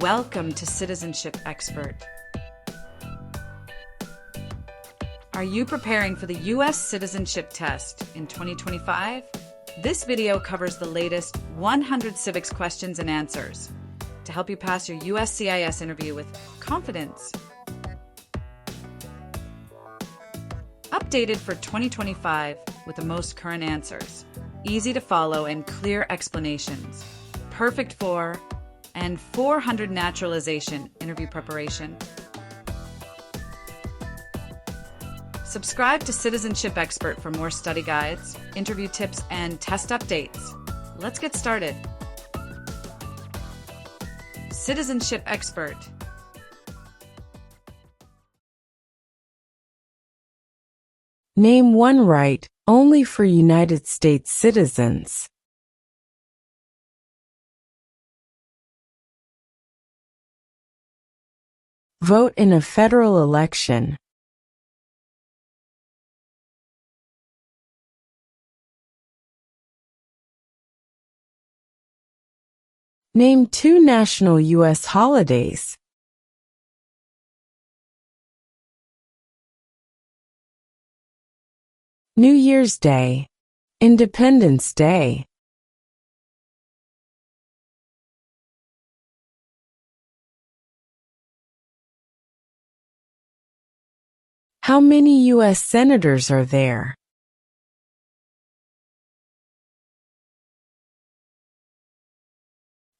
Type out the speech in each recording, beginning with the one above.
Welcome to Citizenship Expert. Are you preparing for the U.S. Citizenship Test in 2025? This video covers the latest 100 civics questions and answers to help you pass your USCIS interview with confidence. Updated for 2025 with the most current answers, easy to follow and clear explanations, perfect for and 400 naturalization interview preparation. Subscribe to Citizenship Expert for more study guides, interview tips, and test updates. Let's get started. Citizenship Expert. Name one right only for United States citizens. Vote in a federal election. Name two national U.S. holidays. New Year's Day, Independence Day. How many U.S. senators are there?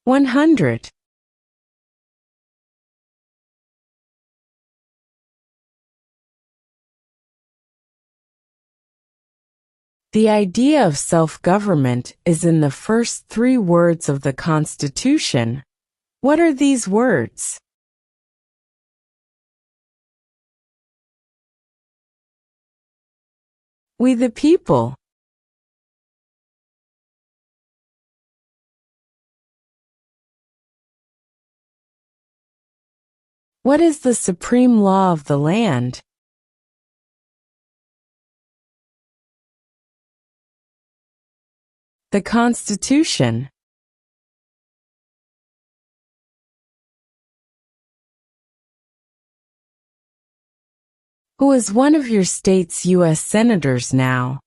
$100. The idea of self-government is in the first three words of the Constitution. What are these words? We the people. What is the supreme law of the land? The Constitution. Who is one of your state's U.S. senators now?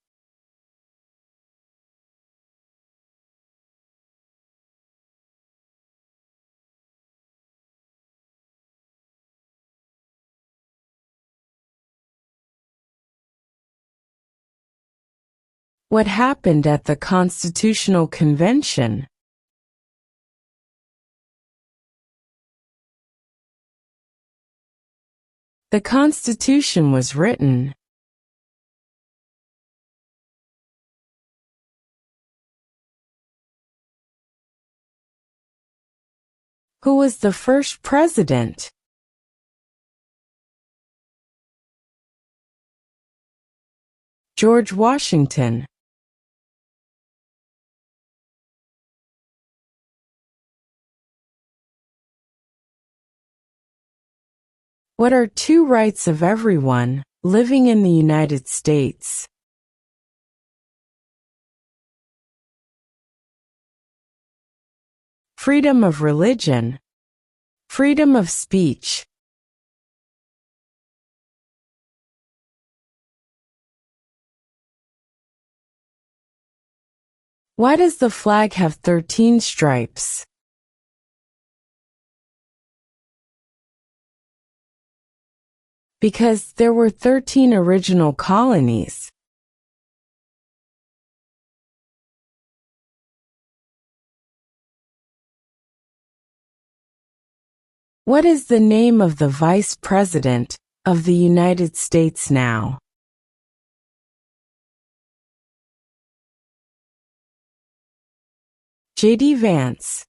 What happened at the Constitutional Convention? The Constitution was written. Who was the first president? George Washington. What are two rights of everyone living in the United States? Freedom of religion, freedom of speech. Why does the flag have 13 stripes? Because there were 13 original colonies. What is the name of the Vice President of the United States now? J.D. Vance.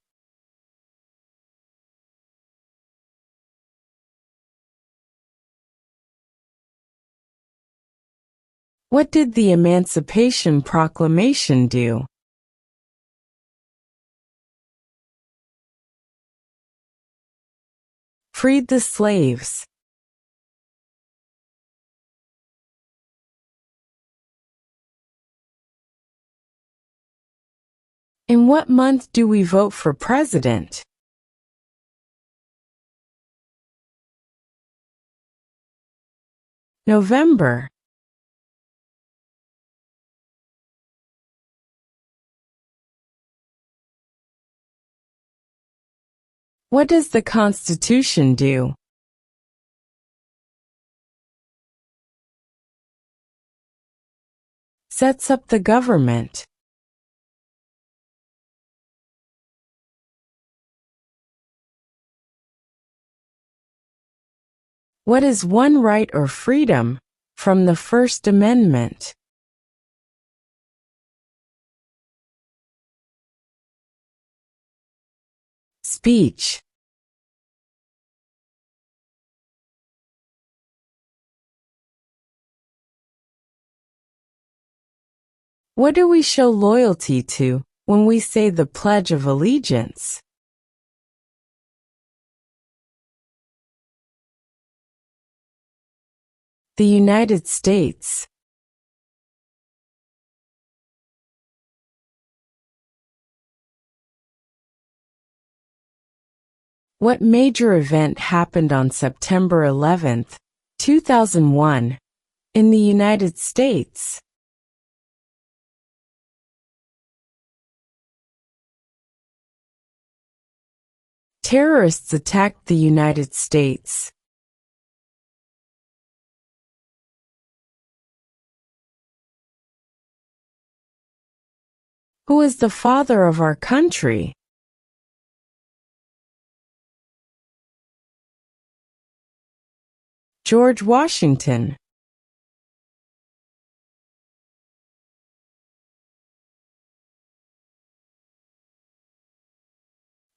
What did the Emancipation Proclamation do? Freed the slaves. In what month do we vote for president? November. What does the Constitution do? Sets up the government. What is one right or freedom from the First Amendment? Speech. What do we show loyalty to when we say the Pledge of Allegiance? The United States. What major event happened on September 11, 2001, in the United States? Terrorists attacked the United States. Who is the father of our country? George Washington.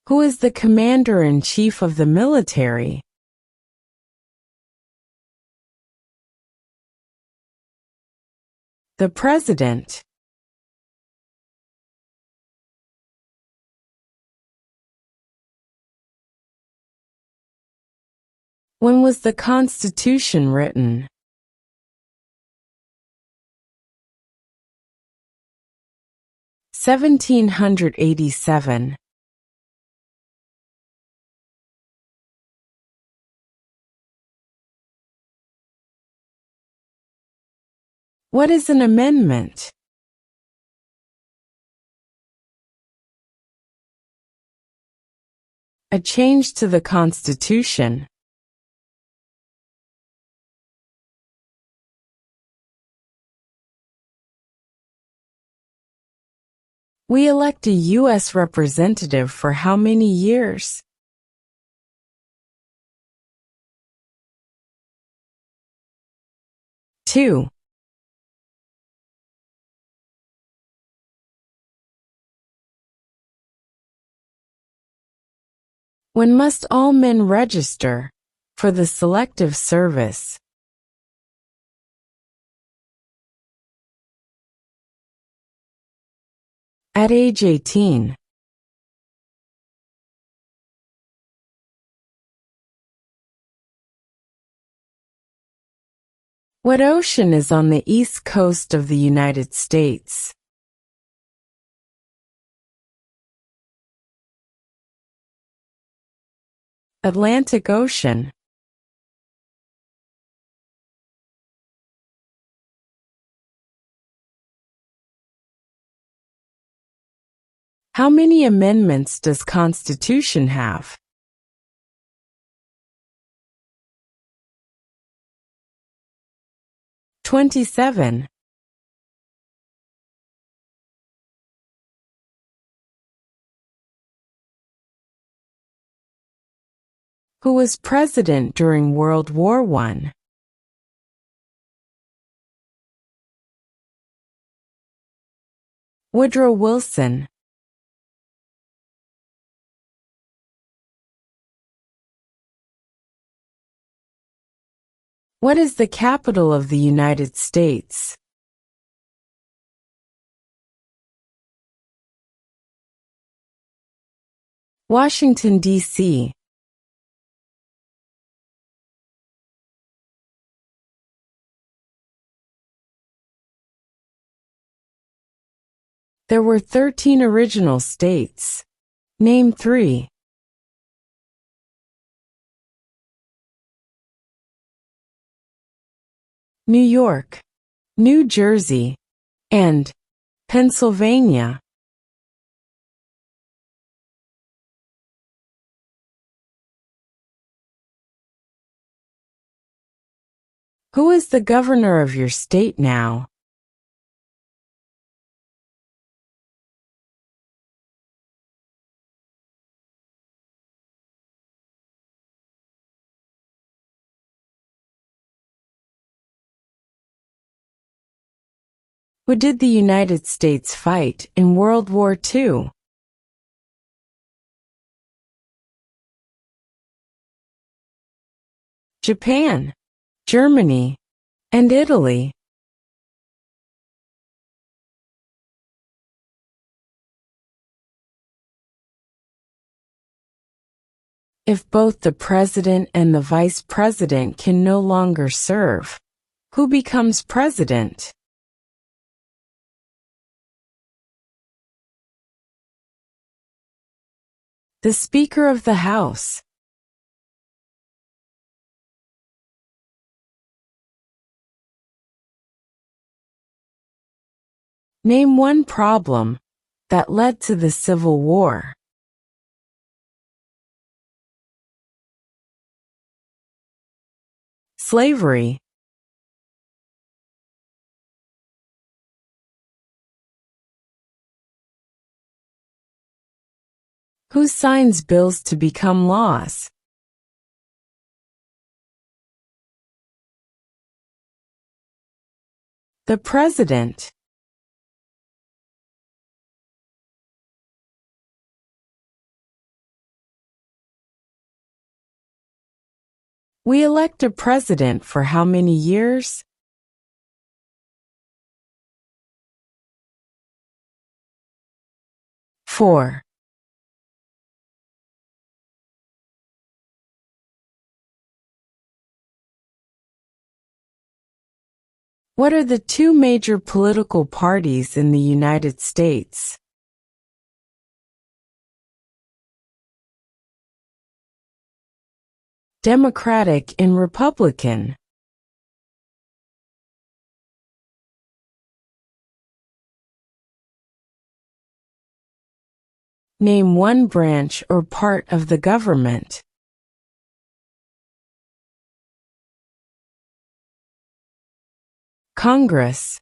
Who is the commander-in-chief of the military? The president. When was the Constitution written? (1787). What is an amendment? A change to the Constitution. We elect a U.S. representative for how many years? 2. When must all men register for the Selective Service? At age 18. What ocean is on the east coast of the United States? Atlantic Ocean. How many amendments does Constitution have? 27. Who was president during World War I? Woodrow Wilson. What is the capital of the United States? Washington, D.C. There were 13 original states. Name 3. New York, New Jersey, and Pennsylvania. Who is the governor of your state now? Who did the United States fight in World War II? Japan, Germany, and Italy. If both the president and the vice president can no longer serve, who becomes president? The Speaker of the House. Name one problem that led to the Civil War. Slavery. Who signs bills to become laws? The President. We elect a president for how many years? Four. What are the two major political parties in the United States? Democratic and Republican. Name one branch or part of the government. Congress.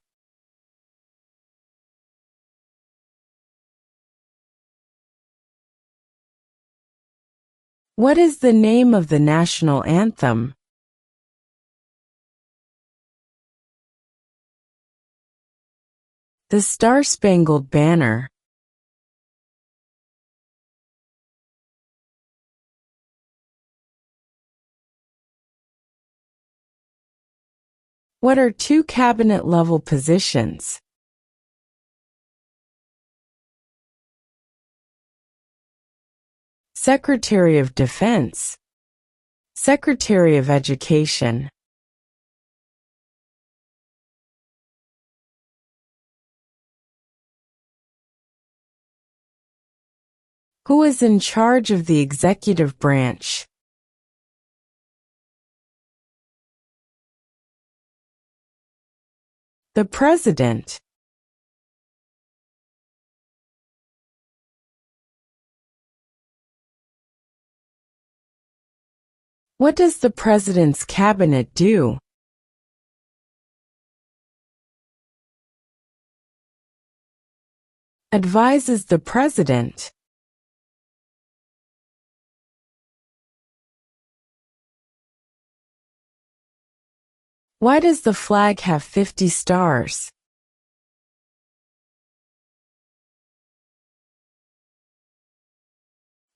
What is the name of the national anthem? The Star-Spangled Banner. What are two cabinet-level positions? Secretary of Defense, Secretary of Education. Who is in charge of the executive branch? The President. What does the President's cabinet do? Advises the President. Why does the flag have 50 stars?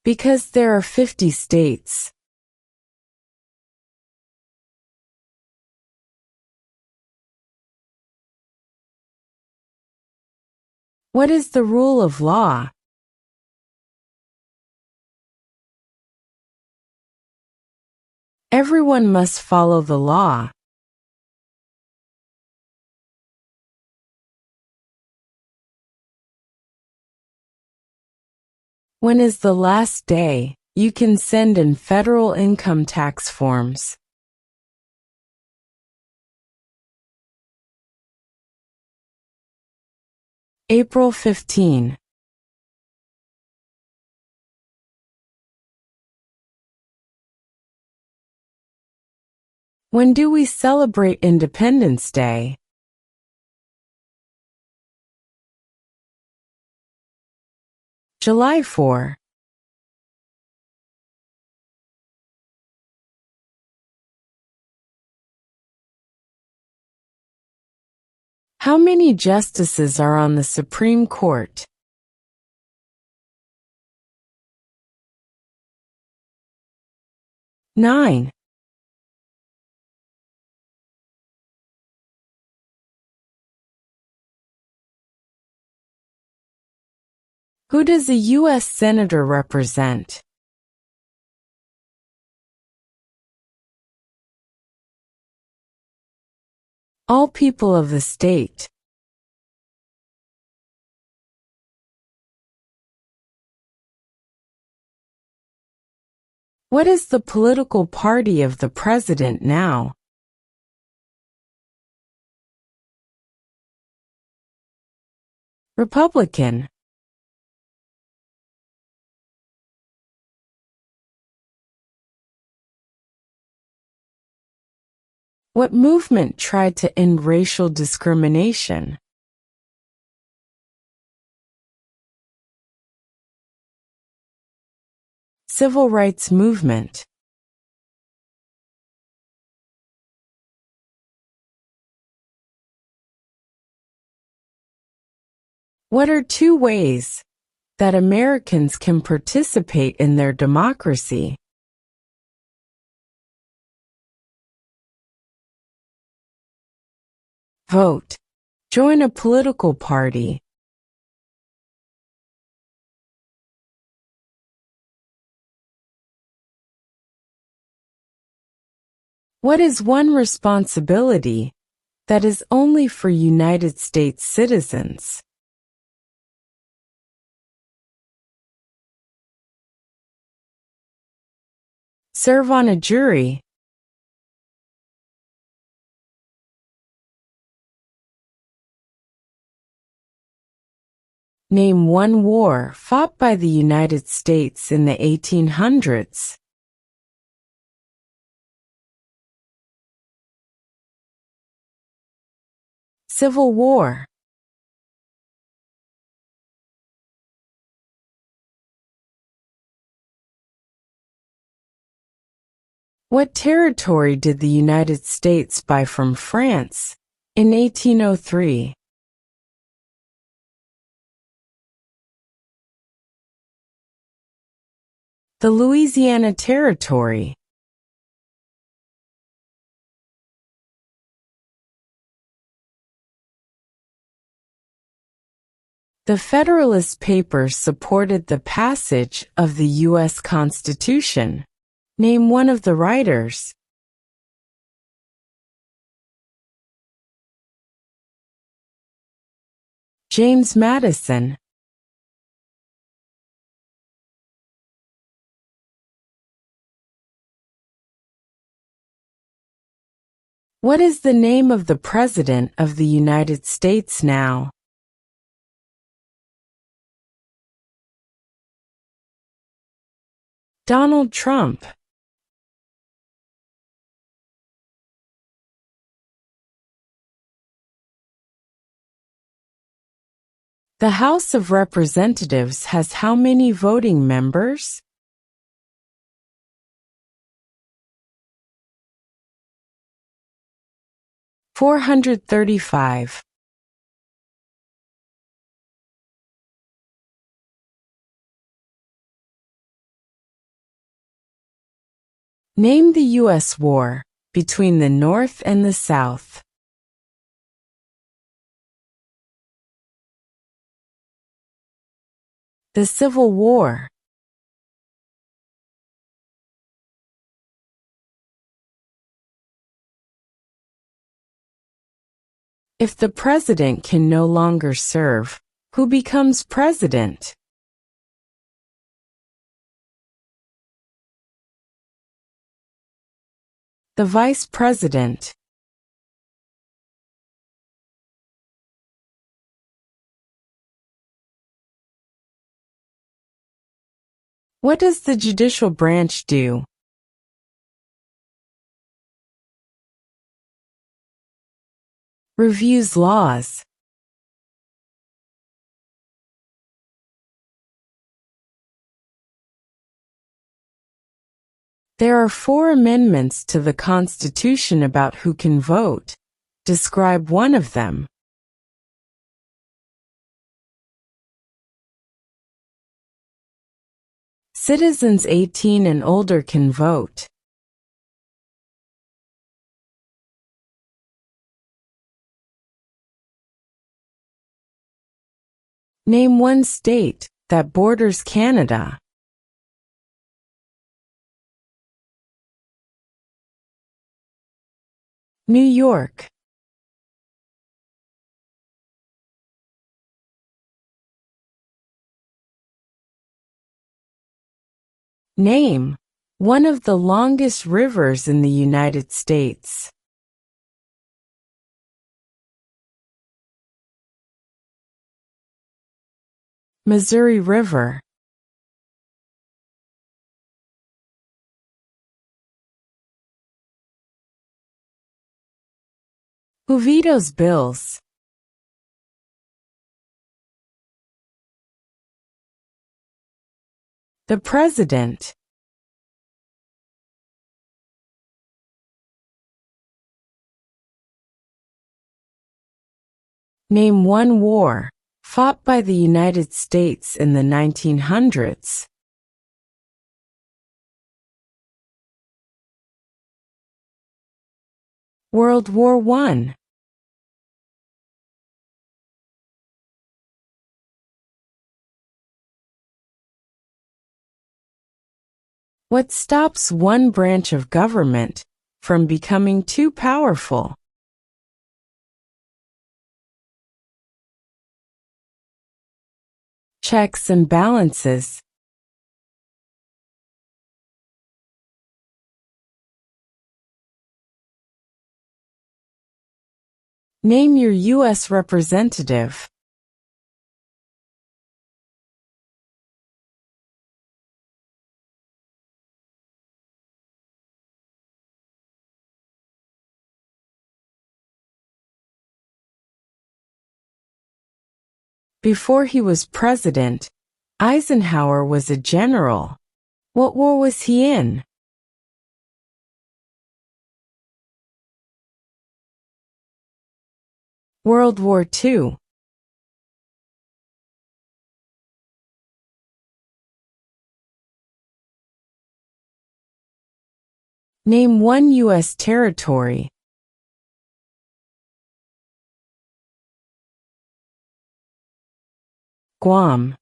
Because there are 50 states. What is the rule of law? Everyone must follow the law. When is the last day you can send in federal income tax forms? April 15. When do we celebrate Independence Day? July 4. How many justices are on the Supreme Court? 9. Who does a U.S. Senator represent? All people of the state. What is the political party of the president now? Republican. What movement tried to end racial discrimination? Civil rights movement. What are 2 ways that Americans can participate in their democracy? Vote. Join a political party. What is one responsibility that is only for United States citizens? Serve on a jury. Name one war fought by the United States in the 1800s. Civil War. What territory did the United States buy from France in 1803? The Louisiana Territory. The Federalist Papers supported the passage of the U.S. Constitution. Name one of the writers. James Madison. What is the name of the President of the United States now? Donald Trump. The House of Representatives has how many voting members? 435. Name the U.S. war between the North and the South. The Civil War. If the president can no longer serve, who becomes president? The vice president. What does the judicial branch do? Reviews laws. There are 4 amendments to the Constitution about who can vote. Describe one of them. Citizens 18 and older can vote. Name one state that borders Canada. New York. Name one of the longest rivers in the United States. Missouri River. Who vetoes bills? The President. Name one war fought by the United States in the 1900s. World War I. What stops one branch of government from becoming too powerful? Checks and balances. Name your U.S. representative. Before he was president, Eisenhower was a general. What war was he in? World War II. Name one U.S. territory. Guam.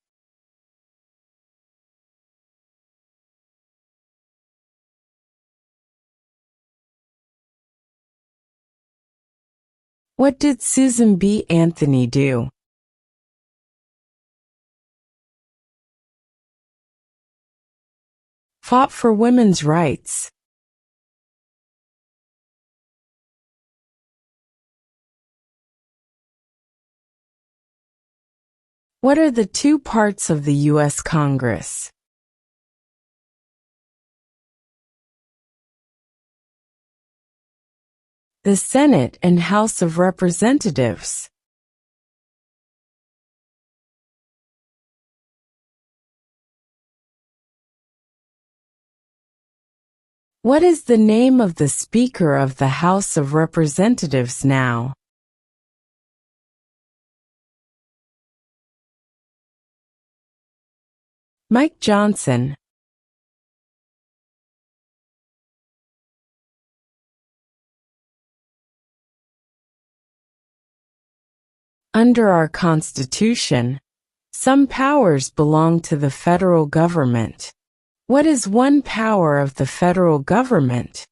What did Susan B. Anthony do? Fought for women's rights. What are the 2 parts of the U.S. Congress? The Senate and House of Representatives. What is the name of the Speaker of the House of Representatives now? Mike Johnson. Under our Constitution, some powers belong to the federal government. What is one power of the federal government?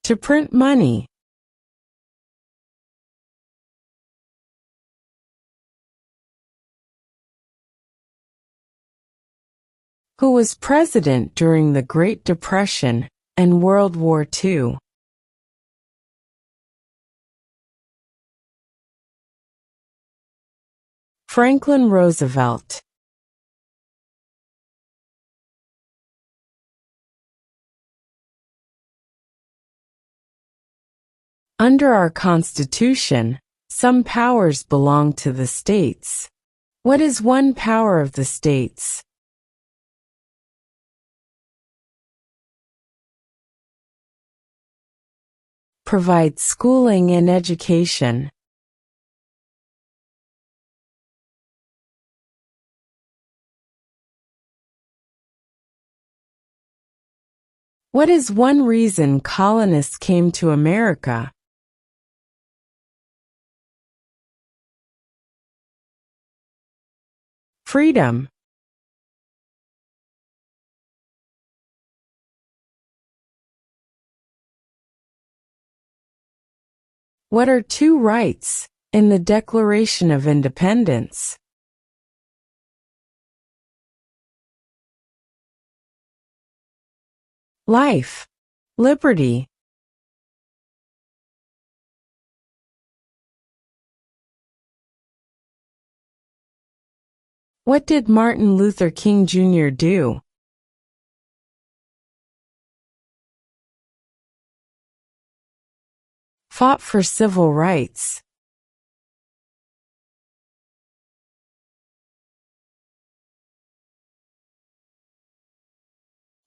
To print money. Who was president during the Great Depression and World War II? Franklin Roosevelt. Under our Constitution, some powers belong to the states. What is one power of the states? Provide schooling and education. What is one reason colonists came to America? Freedom. What are two rights in the Declaration of Independence? Life, liberty. What did Martin Luther King Jr. do? Fought for civil rights.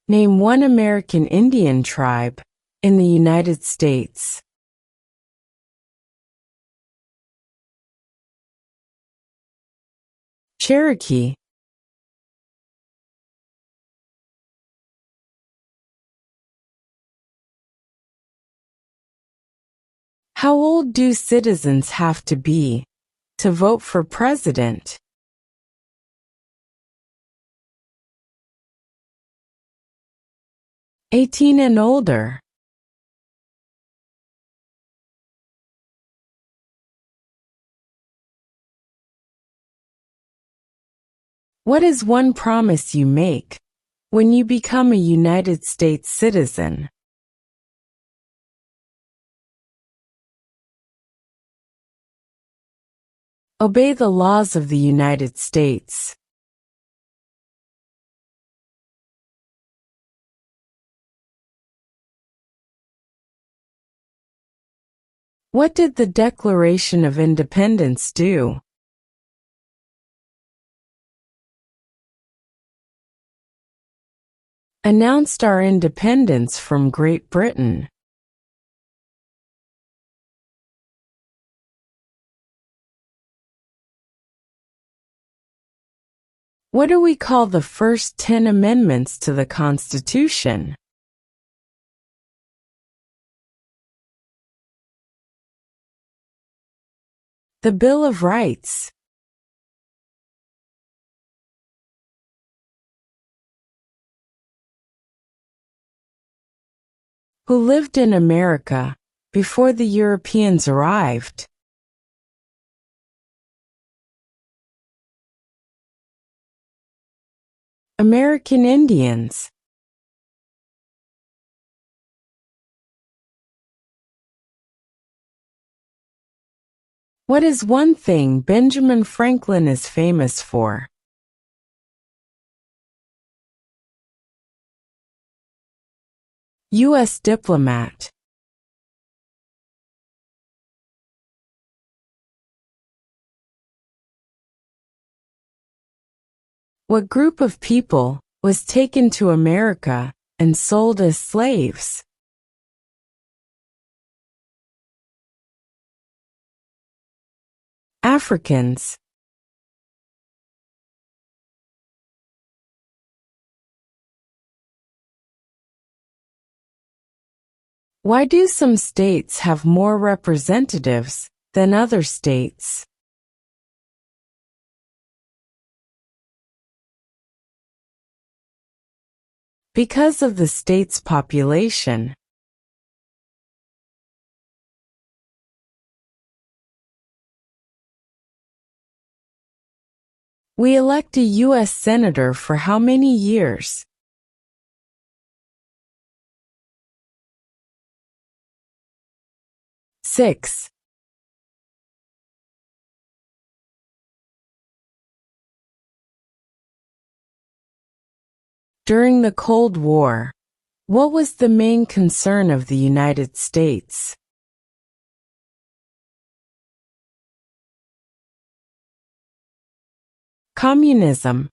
Name one American Indian tribe in the United States. Cherokee. How old do citizens have to be to vote for president? 18 and older. What is one promise you make when you become a United States citizen? Obey the laws of the United States. What did the Declaration of Independence do? Announced our independence from Great Britain. What do we call the first 10 amendments to the Constitution? The Bill of Rights. Who lived in America before the Europeans arrived? American Indians. What is one thing Benjamin Franklin is famous for? U.S. diplomat. What group of people was taken to America and sold as slaves? Africans. Why do some states have more representatives than other states? Because of the state's population. We elect a U.S. Senator for how many years? Six. During the Cold War, what was the main concern of the United States? Communism.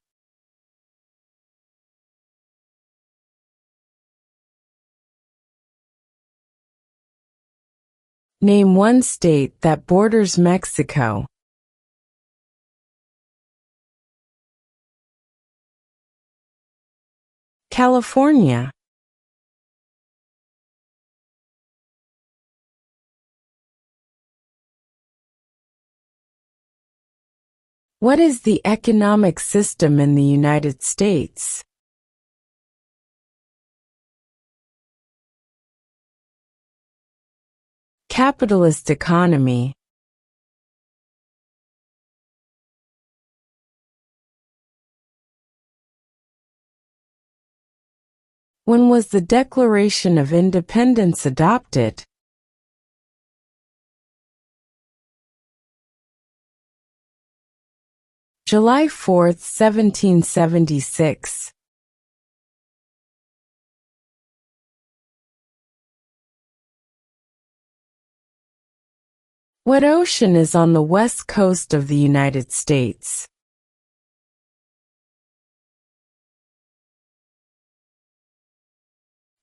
Name one state that borders Mexico. California. What is the economic system in the United States? Capitalist economy. When was the Declaration of Independence adopted? July 4, 1776. What ocean is on the west coast of the United States?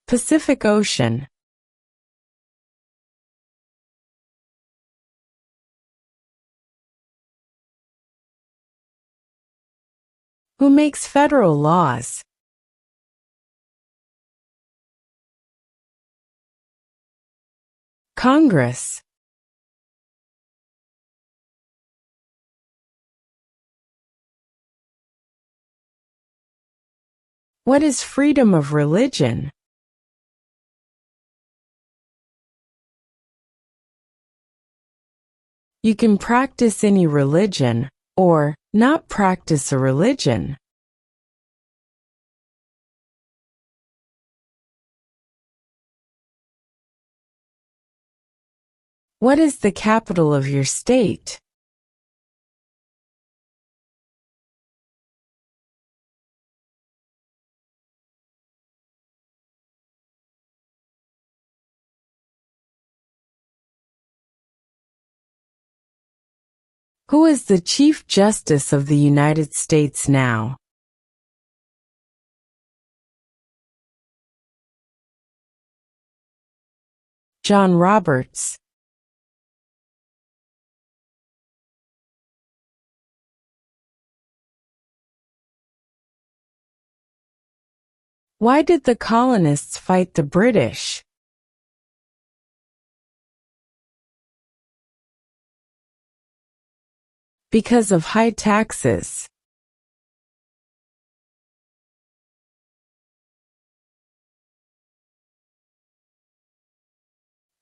Pacific Ocean. Who makes federal laws? Congress. What is freedom of religion? You can practice any religion, or not practice a religion. What is the capital of your state? Who is the Chief Justice of the United States now? John Roberts. Why did the colonists fight the British? Because of high taxes.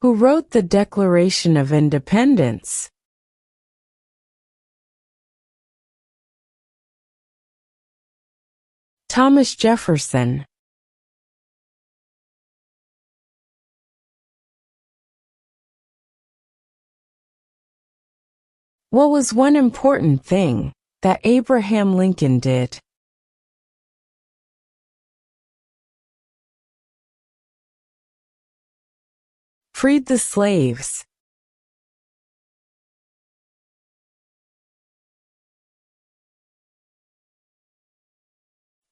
Who wrote the Declaration of Independence? Thomas Jefferson. What was one important thing that Abraham Lincoln did? Freed the slaves.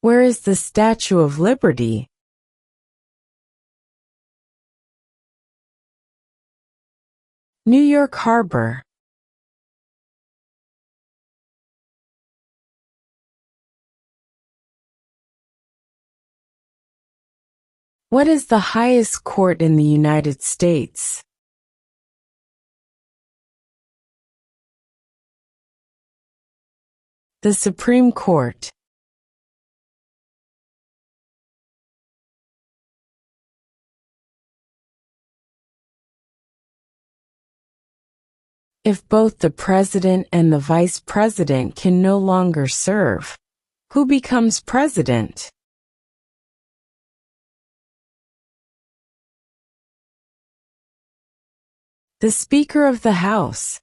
Where is the Statue of Liberty? New York Harbor. What is the highest court in the United States? The Supreme Court. If both the president and the vice president can no longer serve, who becomes president? The Speaker of the House.